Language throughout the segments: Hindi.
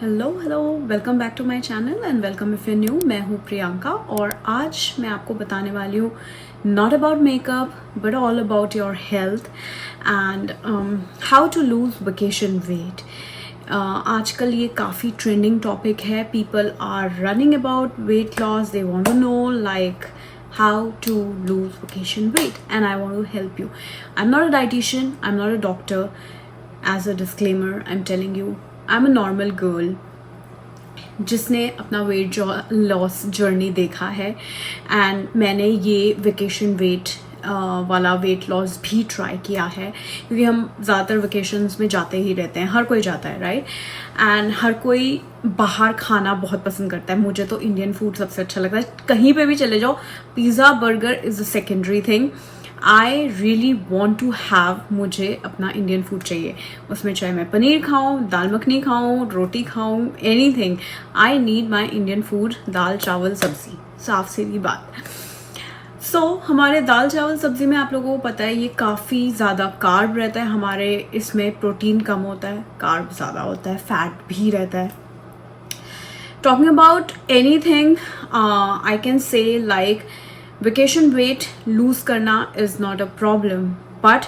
Hello welcome back to my channel and welcome if you new. मैं हूँ प्रियंका और आज मैं आपको बताने वाली हूँ not about makeup but all about your health and how to lose vacation weight. आजकल ये काफ़ी ट्रेंडिंग टॉपिक है। People are running about weight loss, they want to know like how to lose vacation weight and I want to help you. I'm not a dietitian, I'm not a doctor. As a disclaimer, I'm telling you, I'm a normal girl जिसने अपना वेट लॉस जर्नी देखा है एंड मैंने ये वेकेशन वेट वाला वेट लॉस भी ट्राई किया है क्योंकि हम ज़्यादातर वेकेशंस में जाते ही रहते हैं, हर कोई जाता है राइट। एंड हर कोई बाहर खाना बहुत पसंद करता है। मुझे तो इंडियन फूड सबसे अच्छा लगता है। कहीं पे भी चले जाओ, pizza burger is a secondary thing. I really want to have, मुझे अपना इंडियन फूड चाहिए। उसमें चाहे मैं पनीर खाऊं, दाल मखनी खाऊं, रोटी खाऊं, anything, I need my Indian food. दाल चावल सब्जी, साफ सीधी बात। हमारे दाल चावल सब्जी में आप लोगों को पता है ये काफ़ी ज़्यादा कार्ब रहता है। हमारे इसमें प्रोटीन कम होता है, कार्ब ज़्यादा होता है, फैट भी रहता है। Talking about anything I can say like vacation weight lose करना is not a problem, but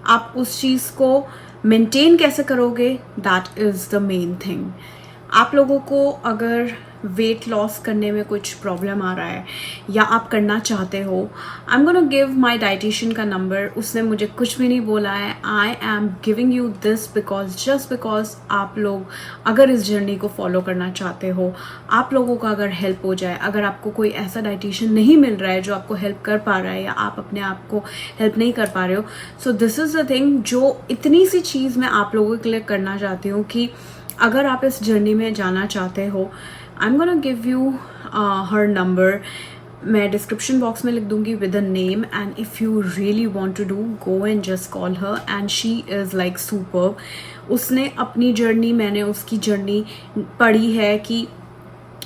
आप उस चीज़ को मेंटेन कैसे करोगे, that is the main thing. आप लोगों को अगर वेट लॉस करने में कुछ प्रॉब्लम आ रहा है या आप करना चाहते हो, I am gonna give my dietitian का नंबर। उसने मुझे कुछ भी नहीं बोला है। I am giving you this just because आप लोग अगर इस जर्नी को फॉलो करना चाहते हो, आप लोगों का अगर हेल्प हो जाए, अगर आपको कोई ऐसा डाइटिशियन नहीं मिल रहा है जो आपको हेल्प कर पा रहा है या आप अपने आप को हेल्प नहीं कर पा रहे हो, so this is the thing जो इतनी सी चीज़ मैं आप लोगों के लिए करना चाहती हूँ कि अगर आप इस जर्नी में जाना चाहते हो, I am gonna give you her number. मैं डिस्क्रिप्शन बॉक्स में लिख दूंगी with a name and if you really want to do, go and just call her and she is like superb. उसने अपनी जर्नी, मैंने उसकी जर्नी पढ़ी है कि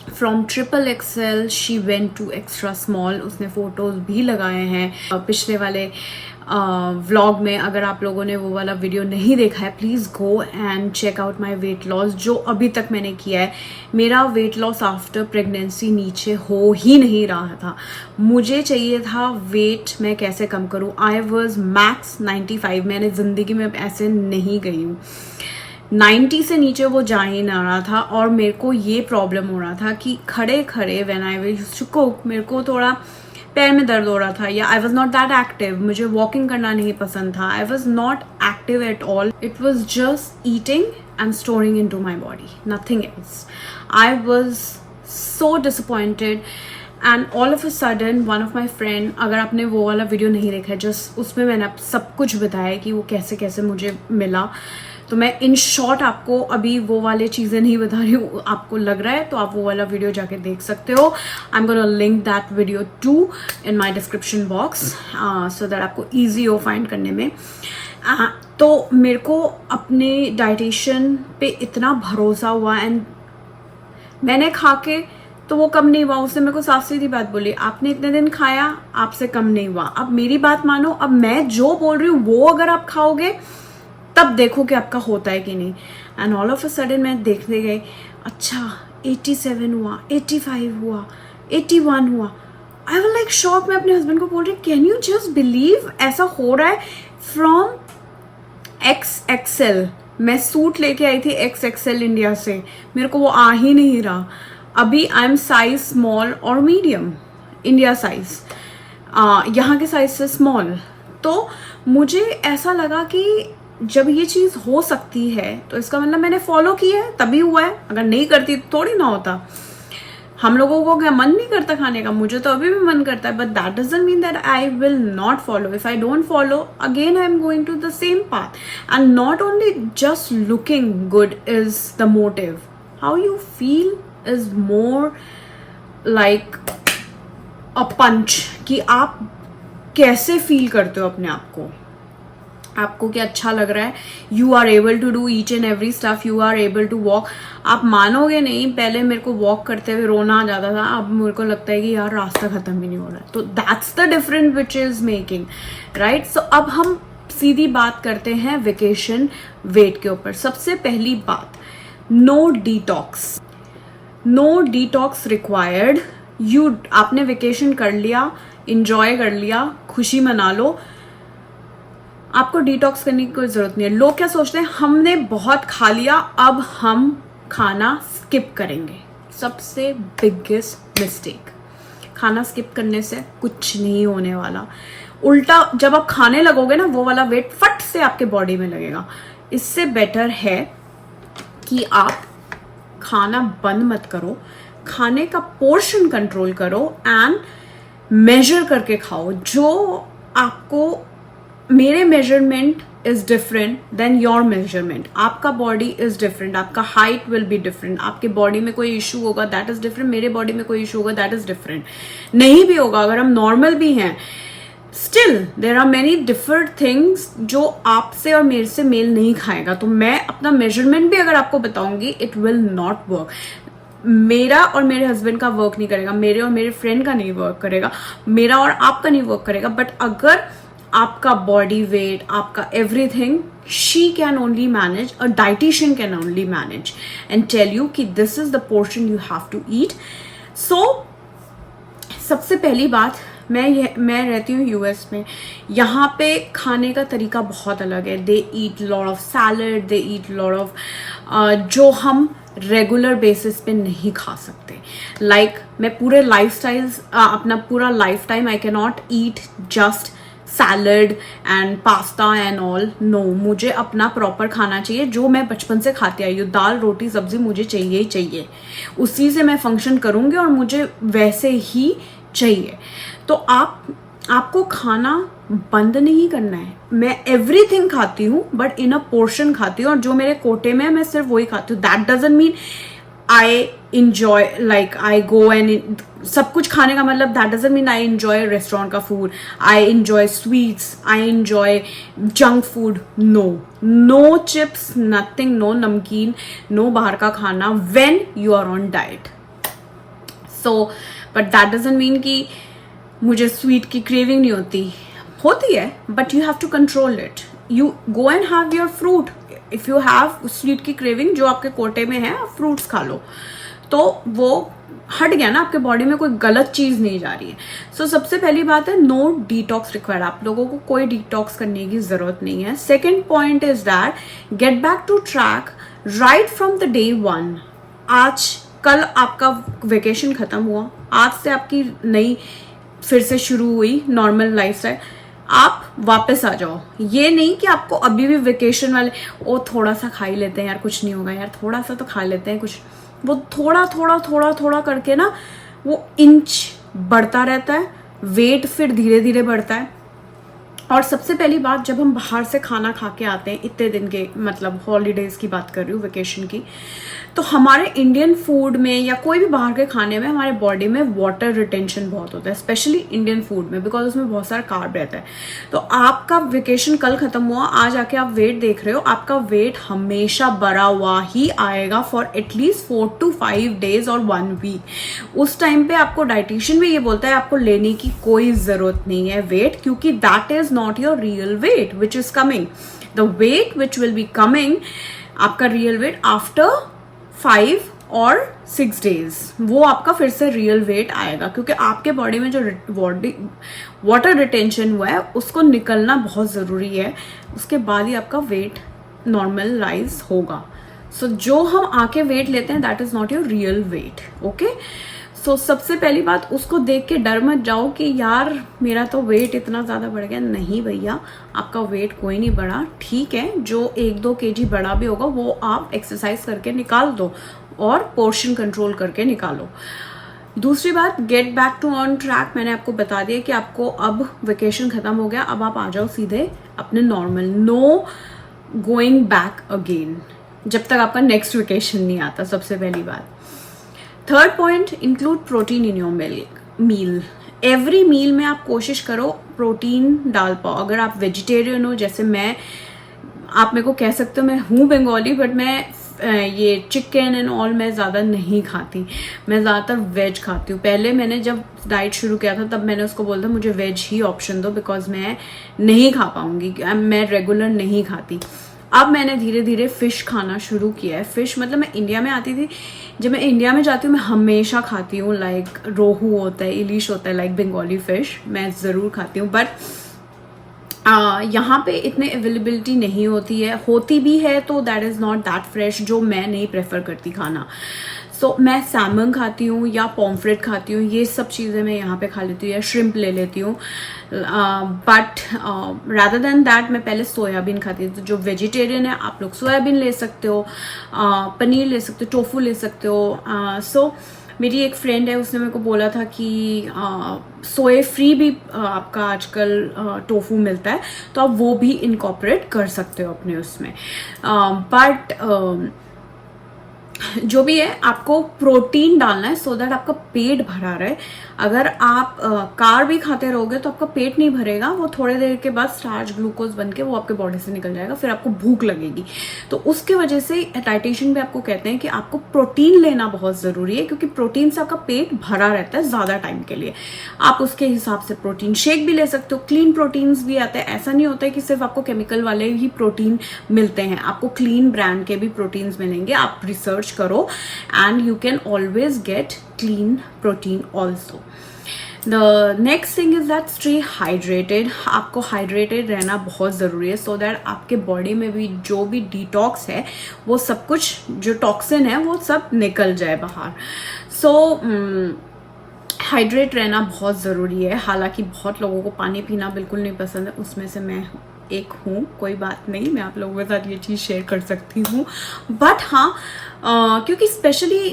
from XXL she went to extra small. उसने फोटोज़ भी लगाए हैं पिछले वाले व्लॉग में। अगर आप लोगों ने वो वाला वीडियो नहीं देखा है, please go and check out my weight loss जो अभी तक मैंने किया है। मेरा वेट लॉस आफ्टर प्रेगनेंसी नीचे हो ही नहीं रहा था। मुझे चाहिए था वेट मैं कैसे कम करूँ। I was max 95। मैंने ज़िंदगी में ऐसे नहीं गई हूँ। 90 से नीचे वो जा ही ना रहा था और मेरे को ये प्रॉब्लम हो रहा था कि खड़े खड़े when I used to cook, मेरे को थोड़ा पैर में दर्द हो रहा था या I was not that active. मुझे वॉकिंग करना नहीं पसंद था। I was not active at all. It was just eating and storing into my body, nothing else. I was so disappointed and all of a sudden one of my friend, अगर आपने वो वाला वीडियो नहीं देखा है, जस्ट उसमें मैंने सब कुछ बताया कि वो कैसे कैसे मुझे मिला। तो मैं इन शॉर्ट आपको अभी वो वाले चीज़ें नहीं बता रही हूँ। आपको लग रहा है तो आप वो वाला वीडियो जाके देख सकते हो। I am gonna link that video to in my description box so that आपको ईजी हो फाइंड करने में। तो मेरे को अपने डाइटिशियन पे इतना भरोसा हुआ एंड मैंने खा के तो वो कम नहीं हुआ। उसने मेरे को साफ सीधी बात बोली, आपने इतने दिन खाया, आपसे कम नहीं हुआ। अब मेरी बात मानो, अब मैं जो बोल रही हूँ वो अगर आप खाओगे तब देखो कि आपका होता है कि नहीं। And all of a sudden मैं देखने गई, अच्छा 87 हुआ, 85 हुआ, 81 हुआ। I was like shock. मैं अपने हस्बैंड को बोल रही, कैन यू जस्ट बिलीव ऐसा हो रहा है। फ्रॉम XXL, मैं सूट लेके आई थी XXL इंडिया से, मेरे को वो आ ही नहीं रहा। अभी आई एम साइज स्मॉल और मीडियम, इंडिया साइज, यहाँ के साइज से स्मॉल। तो मुझे ऐसा लगा कि जब ये चीज़ हो सकती है तो इसका मतलब मैंने फॉलो किया है तभी हुआ है। अगर नहीं करती तो थोड़ी ना होता। हम लोगों को क्या मन नहीं करता खाने का? मुझे तो अभी भी मन करता है, but that doesn't mean that I will not follow. If I don't follow, again I am going to the same path. And not only just looking good is the motive, how you feel is more like a punch, कि आप कैसे फील करते हो अपने आप को, आपको क्या अच्छा लग रहा है। You are able to do each and every stuff, you are able to walk. आप मानोगे नहीं, पहले मेरे को वॉक करते हुए रोना आ जाता था, अब मेरे को लगता है कि यार रास्ता खत्म भी नहीं हो रहा है। तो that's the difference which is making right. So अब हम सीधी बात करते हैं वेकेशन वेट के ऊपर। सबसे पहली बात, no detox, no detox required. आपने वेकेशन कर लिया, इंजॉय कर लिया, खुशी मना लो, आपको डिटॉक्स करने की कोई जरूरत नहीं है। लोग क्या सोचते हैं, हमने बहुत खा लिया, अब हम खाना स्किप करेंगे। सबसे बिगेस्ट मिस्टेक, खाना स्किप करने से कुछ नहीं होने वाला। उल्टा जब आप खाने लगोगे ना, वो वाला वेट फट से आपके बॉडी में लगेगा। इससे बेटर है कि आप खाना बंद मत करो, खाने का पोर्शन कंट्रोल करो एंड मेजर करके खाओ। जो आपको, मेरे measurement is different than your measurement, आपका बॉडी इज डिफरेंट, आपका हाइट विल बी डिफरेंट, आपके बॉडी में कोई इशू होगा दैट इज डिफरेंट, मेरे बॉडी में कोई इशू होगा दैट इज डिफरेंट। नहीं भी होगा, अगर हम नॉर्मल भी हैं, still there are many different things जो आपसे और मेरे से मेल नहीं खाएगा। तो मैं अपना मेजरमेंट भी अगर आपको बताऊंगी, इट विल नॉट वर्क। मेरा और मेरे हस्बैंड का वर्क नहीं करेगा, मेरे और मेरे फ्रेंड का नहीं वर्क करेगा, मेरा और आपका नहीं वर्क करेगा। बट अगर आपका बॉडी वेट, आपका everything, she can only manage, a dietitian can only manage and tell you कि this is the portion you have to eat. So सबसे पहली बात, मैं रहती हूँ यूएस में, यहाँ पे खाने का तरीका बहुत अलग है। They eat lot of salad, they eat lot of जो हम रेगुलर बेसिस पे नहीं खा सकते। लाइक मैं पूरे लाइफस्टाइल, अपना पूरा lifetime I can not eat just salad and pasta and all. No, मुझे अपना प्रॉपर खाना चाहिए जो मैं बचपन से खाती आई हूँ। दाल रोटी सब्जी मुझे चाहिए ही चाहिए, उसी से मैं फंक्शन करूँगी और मुझे वैसे ही चाहिए। तो आपको खाना बंद नहीं करना है। मैं एवरीथिंग खाती हूँ बट इन अ पोर्शन खाती हूँ, और जो मेरे कोटे में है मैं सिर्फ वही खाती हूँ। That doesn't mean I enjoy, like I go and सब कुछ खाने का मतलब that doesn't mean I enjoy restaurant का food, I enjoy sweets, I enjoy junk food. No, no chips, nothing, no namkeen, no बाहर का खाना when you are on diet. So but that doesn't mean कि मुझे स्वीट की क्रेविंग नहीं होती है, but you have to control it. You go and have your fruit. If you have sweet की क्रेविंग, जो आपके कोटे में है, फ्रूट्स खा लो, तो वो हट गया ना, आपके बॉडी में कोई गलत चीज नहीं जा रही है। सो सबसे पहली बात है, नो डिटॉक्स रिक्वायर्ड। आप लोगों को कोई डिटॉक्स करने की जरूरत नहीं है। Second point is that get back to track right from the day one. कल आपका वेकेशन खत्म हुआ, आज से आपकी नई फिर से शुरू हुई नॉर्मल लाइफस्टाइल, आप वापस आ जाओ। ये नहीं कि आपको अभी भी वेकेशन वाले, ओ थोड़ा सा खा ही लेते हैं यार, कुछ नहीं होगा यार, थोड़ा सा तो खा लेते हैं कुछ, वो थोड़ा करके ना वो इंच बढ़ता रहता है, वेट फिर धीरे धीरे बढ़ता है। और सबसे पहली बात, जब हम बाहर से खाना खा के आते हैं इतने दिन के, मतलब हॉलीडेज की बात कर रही हूँ, वेकेशन की, तो हमारे इंडियन फूड में या कोई भी बाहर के खाने में हमारे बॉडी में वाटर रिटेंशन बहुत होता है, स्पेशली इंडियन फूड में, बिकॉज उसमें बहुत सारा कार्ब रहता है। तो आपका वेकेशन कल खत्म हुआ, आज आके आप वेट देख रहे हो, आपका वेट हमेशा बढ़ा हुआ ही आएगा फॉर एटलीस्ट 4 to 5 days और 1 week। उस टाइम पे आपको डाइटिशियन भी ये बोलता है आपको लेने की कोई जरूरत नहीं है वेट, क्योंकि that is not your real weight which is coming. The weight which will be coming, आपका रियल वेट आफ्टर 5 और 6 days, वो आपका फिर से रियल वेट आएगा, क्योंकि आपके बॉडी में जो वाटर रिटेंशन हुआ है उसको निकलना बहुत ज़रूरी है, उसके बाद ही आपका वेट नॉर्मल राइज होगा। सो जो हम आके वेट लेते हैं that is not your real weight. Okay, so सबसे पहली बात, उसको देख के डर मत जाओ कि यार मेरा तो वेट इतना ज़्यादा बढ़ गया। नहीं भैया, आपका वेट कोई नहीं बढ़ा, ठीक है, जो 1-2 kg बढ़ा भी होगा वो आप एक्सरसाइज करके निकाल दो और पोर्शन कंट्रोल करके निकालो। दूसरी बात, get back to on track. मैंने आपको बता दिया कि आपको अब वेकेशन खत्म हो गया, अब आप आ जाओ सीधे अपने normal, no going back again, जब तक आपका नेक्स्ट वेकेशन नहीं आता। सबसे पहली बात। Third point, include protein in your meal. Every meal में आप कोशिश करो प्रोटीन डाल पाओ। अगर आप वेजिटेरियन हो, जैसे मैं, आप मेरे को कह सकते हो मैं हूँ बंगाली, बट मैं ये चिकन एंड ऑल मैं ज़्यादा नहीं खाती, मैं ज़्यादातर वेज खाती हूँ। पहले मैंने जब डाइट शुरू किया था तब मैंने उसको बोला था मुझे वेज ही ऑप्शन दो, बिकॉज मैं नहीं खा पाऊँगी, मैं रेगुलर नहीं खाती। अब मैंने धीरे धीरे फ़िश खाना शुरू किया है। फ़िश मतलब मैं इंडिया में आती थी, जब मैं इंडिया में जाती हूँ मैं हमेशा खाती हूँ, लाइक रोहू होता है, इलिश होता है, लाइक बंगाली फ़िश मैं ज़रूर खाती हूँ। बट यहाँ पे इतने अवेलेबिलिटी नहीं होती है, होती भी है तो that is not that fresh, जो मैं नहीं प्रेफर करती खाना। सो मैं सैमन खाती हूँ या पॉम्फ्रेट खाती हूँ, ये सब चीज़ें मैं यहाँ पे खा लेती हूँ, या श्रिम्प ले लेती हूँ। बट रादर देन दैट मैं पहले सोयाबीन खाती थी। तो जो वेजिटेरियन है आप लोग सोयाबीन ले सकते हो, पनीर ले सकते हो, टोफू ले सकते हो। सो मेरी एक फ्रेंड है, उसने मेरे को बोला था कि सोए फ्री भी आपका आजकल टोफू मिलता है, तो आप वो भी इनकॉर्पोरेट कर सकते हो अपने उसमें। बट जो भी है आपको प्रोटीन डालना है सो दैट आपका पेट भरा रहे। अगर आप कार भी खाते रहोगे तो आपका पेट नहीं भरेगा, वो थोड़े देर के बाद स्टार्च ग्लूकोज बन के वो आपके बॉडी से निकल जाएगा, फिर आपको भूख लगेगी। तो उसके वजह से डाइटिशियन भी आपको कहते हैं कि आपको प्रोटीन लेना बहुत ज़रूरी है, क्योंकि प्रोटीन से आपका पेट भरा रहता है ज़्यादा टाइम के लिए। आप उसके हिसाब से प्रोटीन शेक भी ले सकते हो, क्लीन प्रोटीन्स भी आते हैं। ऐसा नहीं होता है कि सिर्फ आपको केमिकल वाले ही प्रोटीन मिलते हैं, आपको क्लीन ब्रांड के भी प्रोटीन्स मिलेंगे। आप रिसर्च करो and you can always get clean protein also. The next thing is that stay hydrated. आपको हाइड्रेटेड रहना बहुत ज़रूरी है so that आपके बॉडी में भी जो भी डिटॉक्स है वो सब कुछ, जो टॉक्सिन है वो सब निकल जाए बाहर। So हाइड्रेट रहना बहुत ज़रूरी है। हालांकि बहुत लोगों को पानी पीना बिल्कुल नहीं पसंद है, उसमें से मैं एक हूँ, कोई बात नहीं, मैं आप लोगों के साथ ये चीज़ शेयर कर सकती हूँ। बट हाँ, क्योंकि स्पेशली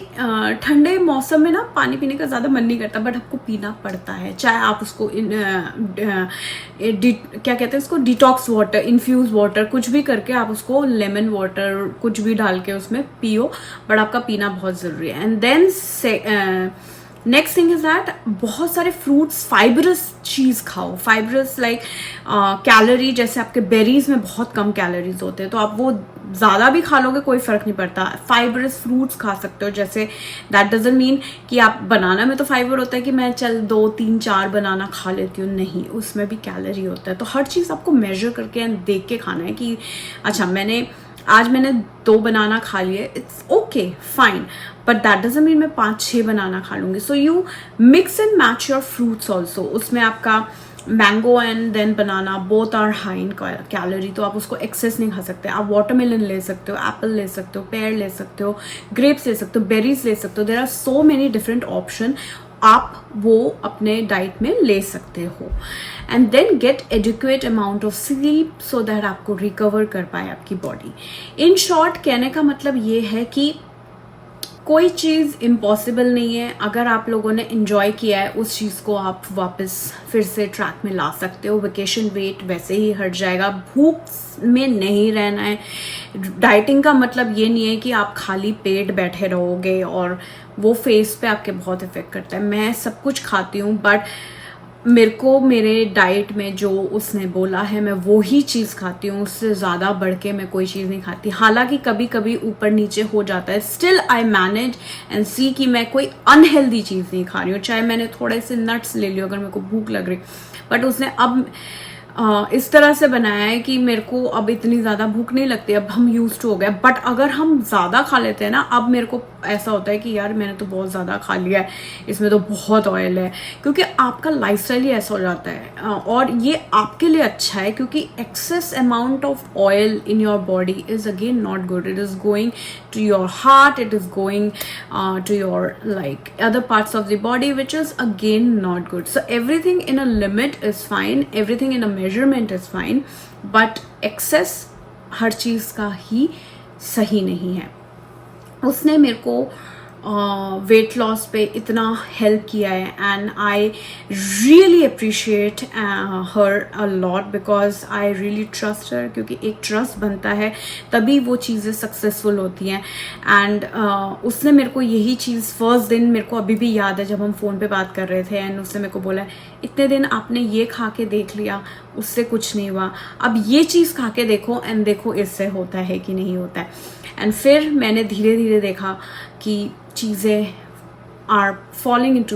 ठंडे मौसम में ना पानी पीने का ज़्यादा मन नहीं करता, बट आपको पीना पड़ता है। चाहे आप उसको क्या कहते हैं उसको, डिटॉक्स वाटर, इन्फ्यूज़ वाटर, कुछ भी करके आप उसको लेमन वाटर कुछ भी डाल के उसमें पियो, बट आपका पीना बहुत ज़रूरी है। And then next thing is that बहुत सारे फ्रूट्स, फाइबरस चीज़ खाओ। फाइबरस लाइक कैलोरी, जैसे आपके बेरीज में बहुत कम कैलोरीज होते हैं, तो आप वो ज़्यादा भी खा लोगे कोई फ़र्क नहीं पड़ता। फाइबरस फ्रूट्स खा सकते हो, जैसे दैट डजंट मीन कि आप, बनाना में तो फाइबर होता है कि मैं चल 2 3 4 बनाना खा लेती हूँ, नहीं, उसमें भी कैलोरी होता है। तो हर चीज़ आपको मेजर करके एंड देख के खाना है कि अच्छा आज मैंने 2 बनाना खा लिए, it's okay fine, but that doesn't mean मैं 5-6 बनाना खा लूँगी। So you mix and match your fruits also. उसमें आपका mango and then banana both are high in calorie, तो आप उसको एक्सेस नहीं खा सकते। आप वाटरमेलन ले सकते हो, एप्पल ले सकते हो, पेयर ले सकते हो, ग्रेप्स ले सकते हो, बेरीज ले सकते हो। There are so many different option, आप वो अपने डाइट में ले सकते हो। And then get adequate amount of sleep so that आपको रिकवर कर पाए आपकी बॉडी। इन शॉर्ट कहने का मतलब ये है कि कोई चीज़ इम्पॉसिबल नहीं है। अगर आप लोगों ने इन्जॉय किया है उस चीज़ को, आप वापस फिर से ट्रैक में ला सकते हो। वेकेशन वेट वैसे ही हट जाएगा, भूख में नहीं रहना है। डाइटिंग का मतलब ये नहीं है कि आप खाली पेट बैठे रहोगे, और वो फेस पे आपके बहुत इफेक्ट करता है। मैं सब कुछ खाती हूँ, बट मेरे को मेरे डाइट में जो उसने बोला है मैं वो ही चीज़ खाती हूँ, उससे ज़्यादा बढ़ के मैं कोई चीज़ नहीं खाती। हालांकि कभी कभी ऊपर नीचे हो जाता है, स्टिल आई मैनेज एंड सी कि मैं कोई अनहेल्दी चीज़ नहीं खा रही हूँ। चाहे मैंने थोड़े से नट्स ले लियो अगर मेरे को भूख लग रही, बट उसने अब इस तरह से बनाया है कि मेरे को अब इतनी ज़्यादा भूख नहीं लगती, अब हम यूज्ड हो गए। बट अगर हम ज़्यादा खा लेते हैं ना, अब मेरे को ऐसा होता है कि यार मैंने तो बहुत ज़्यादा खा लिया है, इसमें तो बहुत ऑयल है, क्योंकि आपका लाइफस्टाइल ही ऐसा हो जाता है। और ये आपके लिए अच्छा है, क्योंकि excess amount of oil in your body is again not good. It is going to your heart, it is going to your like other parts of the body, which is again not good. So everything in a limit is fine, everything in a measurement is fine, but excess हर चीज़ का ही सही नहीं है। उसने मेरे को वेट लॉस पे इतना हेल्प किया है, and I really appreciate her a lot, because I really trust her, क्योंकि एक ट्रस्ट बनता है तभी वो चीज़ें सक्सेसफुल होती हैं। एंड उसने मेरे को यही चीज़ फर्स्ट दिन, मेरे को अभी भी याद है जब हम फ़ोन पे बात कर रहे थे, एंड उसने मेरे को बोला इतने दिन आपने ये खा के देख लिया, उससे कुछ नहीं हुआ, अब ये चीज़ खा के देखो एंड देखो इससे होता है कि नहीं होता है। एंड फिर मैंने धीरे धीरे देखा कि चीज़ें are falling into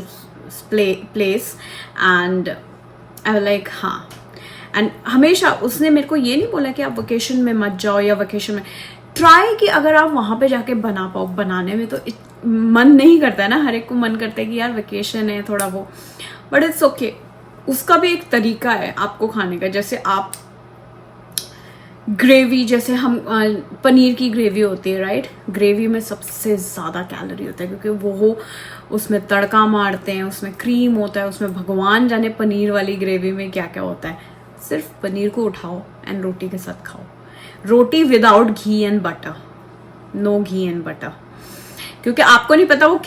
place, and I like हाँ। एंड हमेशा उसने मेरे को ये नहीं बोला कि आप वेकेशन में मत जाओ या वेकेशन में ट्राई, कि अगर आप वहाँ पे जाके बना पाओ। बनाने में तो मन नहीं करता है ना, हर एक को मन करता है कि यार वेकेशन है थोड़ा वो, बट इट्स ओके। उसका भी एक तरीका है आपको खाने का। जैसे आप ग्रेवी, जैसे हम पनीर की ग्रेवी होती है राइट, ग्रेवी में सबसे ज़्यादा कैलोरी होता है क्योंकि वो उसमें तड़का मारते हैं, उसमें क्रीम होता है, उसमें भगवान जाने पनीर वाली ग्रेवी में क्या क्या होता है। सिर्फ पनीर को उठाओ एंड रोटी के साथ खाओ, roti without ghee and butter, no ghee and butter, क्योंकि आपको नहीं पता वो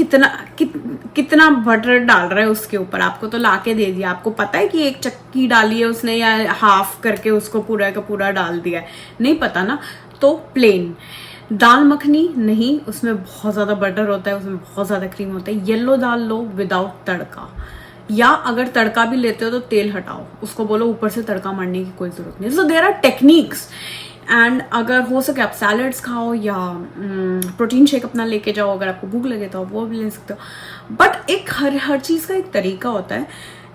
कितना बटर डाल रहा है उसके ऊपर। आपको तो लाके दे दिया, आपको पता है कि एक चक्की डाली है उसने या हाफ करके उसको पूरा का पूरा डाल दिया है, नहीं पता ना। तो प्लेन दाल मखनी नहीं, उसमें बहुत ज़्यादा बटर होता है, उसमें बहुत ज़्यादा क्रीम होता है। येलो दाल लो विदाउट तड़का, या अगर तड़का भी लेते हो तो तेल हटाओ, उसको बोलो ऊपर से तड़का मारने की कोई ज़रूरत नहीं। So there are techniques. And अगर हो सके आप सैलड्स खाओ या प्रोटीन शेक अपना लेके जाओ, अगर आपको भूख लगे तो आप वो भी ले सकते हो। बट एक हर चीज़ का एक तरीका होता है।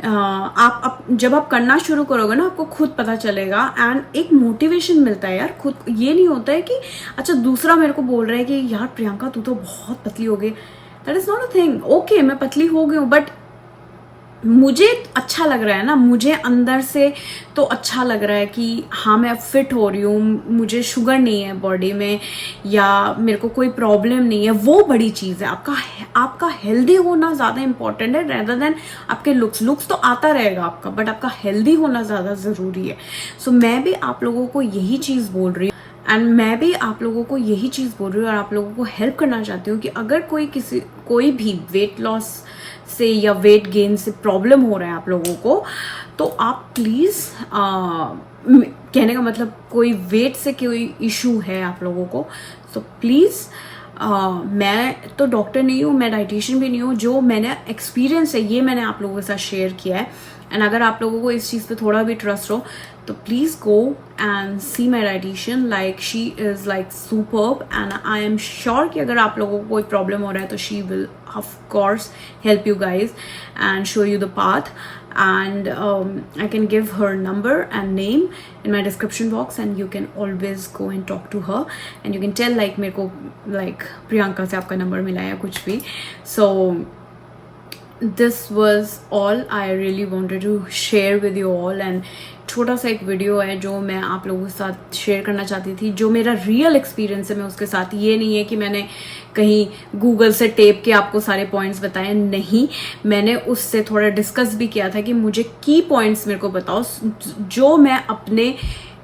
आप जब आप करना शुरू करोगे ना, आपको खुद पता चलेगा एंड एक मोटिवेशन मिलता है यार खुद। ये नहीं होता है कि अच्छा दूसरा मेरे को बोल रहा है कि यार प्रियंका तू तो बहुत पतली हो गई, that is not a thing. Okay मैं पतली हो गई हूँ, बट मुझे अच्छा लग रहा है ना, मुझे अंदर से तो अच्छा लग रहा है कि हाँ मैं फिट हो रही हूँ, मुझे शुगर नहीं है बॉडी में या मेरे को कोई प्रॉब्लम नहीं है, वो बड़ी चीज़ है। आपका हेल्दी होना ज़्यादा इंपॉर्टेंट है रेदर देन आपके लुक्स तो आता रहेगा आपका, बट आपका हेल्दी होना ज़्यादा ज़रूरी है। सो मैं भी आप लोगों को यही चीज़ बोल रही हूँ एंड मैं भी आप लोगों को यही चीज़ बोल रही हूँ और आप लोगों को हेल्प करना चाहती हूँ कि अगर कोई भी वेट लॉस से या वेट गेन से प्रॉब्लम हो रहा है आप लोगों को, तो आप प्लीज़ कहने का मतलब कोई वेट से कोई इशू है आप लोगों को, तो प्लीज़ मैं तो डॉक्टर नहीं हूँ, मैं डाइटिशियन भी नहीं हूँ, जो मैंने एक्सपीरियंस है ये मैंने आप लोगों के साथ शेयर किया है। एंड अगर आप लोगों को इस चीज़ पे थोड़ा भी ट्रस्ट हो तो please go and see my dietitian, like she is like superb and I am sure कि अगर आप लोगों को कोई प्रॉब्लम हो रहा है तो she will of course help you guys and show you the path. And I can give her number and name in my description box and you can always go and talk to her and you can tell like मेरे को like प्रियंका से आपका नंबर मिला है कुछ भी। So this was all I really wanted to share with you all and छोटा सा एक वीडियो है जो मैं आप लोगों के साथ शेयर करना चाहती थी, जो मेरा रियल एक्सपीरियंस है मैं उसके साथ। ये नहीं है कि मैंने कहीं गूगल से टेप के आपको सारे पॉइंट्स बताए, नहीं, मैंने उससे थोड़ा डिस्कस भी किया था कि मुझे की पॉइंट्स मेरे को बताओ जो मैं अपने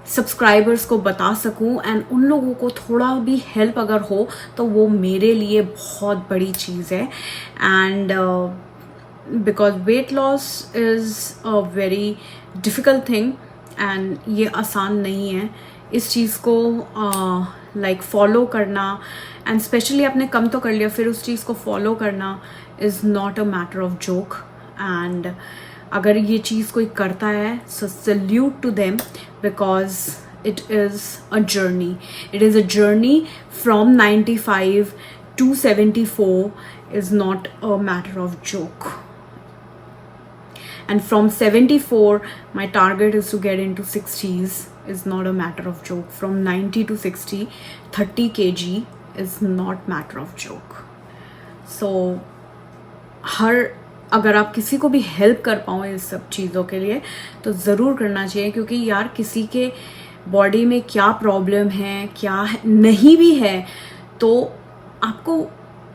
सब्सक्राइबर्स को बता सकूं एंड उन लोगों को थोड़ा भी हेल्प अगर हो तो वो मेरे लिए बहुत बड़ी चीज़ है। And because weight loss is a very difficult thing and ये आसान नहीं है इस चीज़ को लाइक फॉलो करना, एंड स्पेशली आपने कम तो कर लिया फिर उस चीज़ को फॉलो करना is not a matter of joke. And अगर ये चीज़ कोई करता है so salute to them because it is a journey. It is a journey from 95 to 74 is not a matter of joke. And from 74, my target is to get into 60s is not a matter of joke. From 90 to 60, 30 kg is not matter of joke. So, अगर आप किसी को भी हेल्प कर पाओ इस सब चीज़ों के लिए तो ज़रूर करना चाहिए, क्योंकि यार किसी के बॉडी में क्या प्रॉब्लम है क्या नहीं भी है तो आपको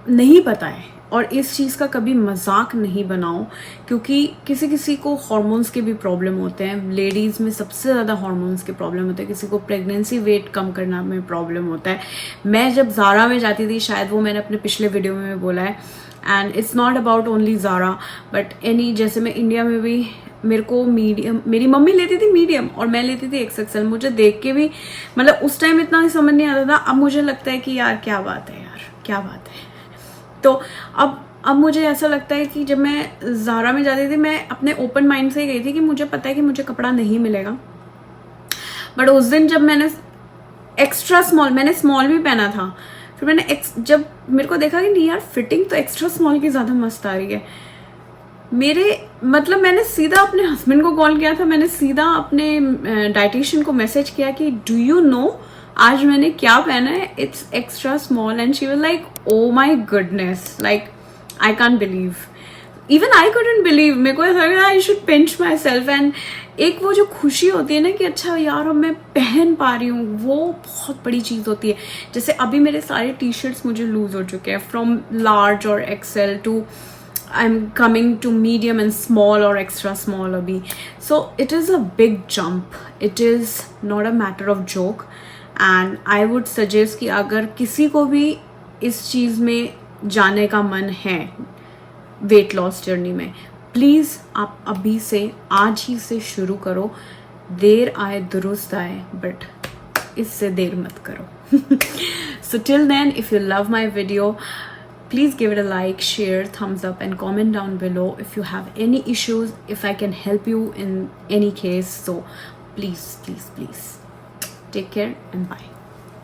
नहीं पता है। और इस चीज़ का कभी मजाक नहीं बनाओ, क्योंकि किसी किसी को हार्मोन्स के भी प्रॉब्लम होते हैं। लेडीज़ में सबसे ज़्यादा हार्मोन्स के प्रॉब्लम होते हैं, किसी को प्रेगनेंसी वेट कम करना में प्रॉब्लम होता है। मैं जब ज़ारा में जाती थी, शायद वो मैंने अपने पिछले वीडियो में बोला है, and it's not about only Zara but any, जैसे मैं इंडिया में भी मेरे को मीडियम, मेरी मम्मी लेती थी मीडियम और मैं लेती थी XXL। मुझे देख के भी मतलब उस टाइम इतना ही समझ नहीं आता था, अब मुझे लगता है कि यार क्या बात है, यार क्या बात है। तो अब मुझे ऐसा लगता है कि जब मैं ज़ारा में जाती थी मैं अपने ओपन माइंड से ही गई थी कि मुझे पता है कि मुझे कपड़ा नहीं मिलेगा, बट उस दिन जब मैंने एक्स्ट्रा स्मॉल, मैंने स्मॉल भी पहना था, फिर मैंने जब मेरे को देखा कि नहीं यार फिटिंग तो एक्स्ट्रा स्मॉल की ज़्यादा मस्त आ रही है, मेरे मतलब मैंने सीधा अपने हस्बैंड को कॉल किया था, मैंने सीधा अपने डाइटिशियन को मैसेज किया कि डू यू नो आज मैंने क्या पहना है, it's extra small, and she was like oh my goodness, like I can't believe, even I couldn't believe, मेरे को ऐसा लगा I should pinch my self. And एक वो जो खुशी होती है ना कि अच्छा यार अब मैं पहन पा रही हूँ, वो बहुत बड़ी चीज़ होती है। जैसे अभी मेरे सारे टी शर्ट्स मुझे लूज हो चुके हैं, फ्रॉम लार्ज और XL to I am coming to medium and small और एक्स्ट्रा स्मॉल अभी। So it is a big jump, it is not a matter of joke. And I would suggest कि अगर किसी को भी इस चीज़ में जाने का मन है, वेट लॉस जर्नी में, प्लीज़ आप अभी से, आज ही से शुरू करो। देर आए दुरुस्त आए, बट इससे देर मत करो। So till then, if you love my video, please give it a like, share, thumbs up, and comment down below if you have any issues, if I can help you in any case. So please take care and bye.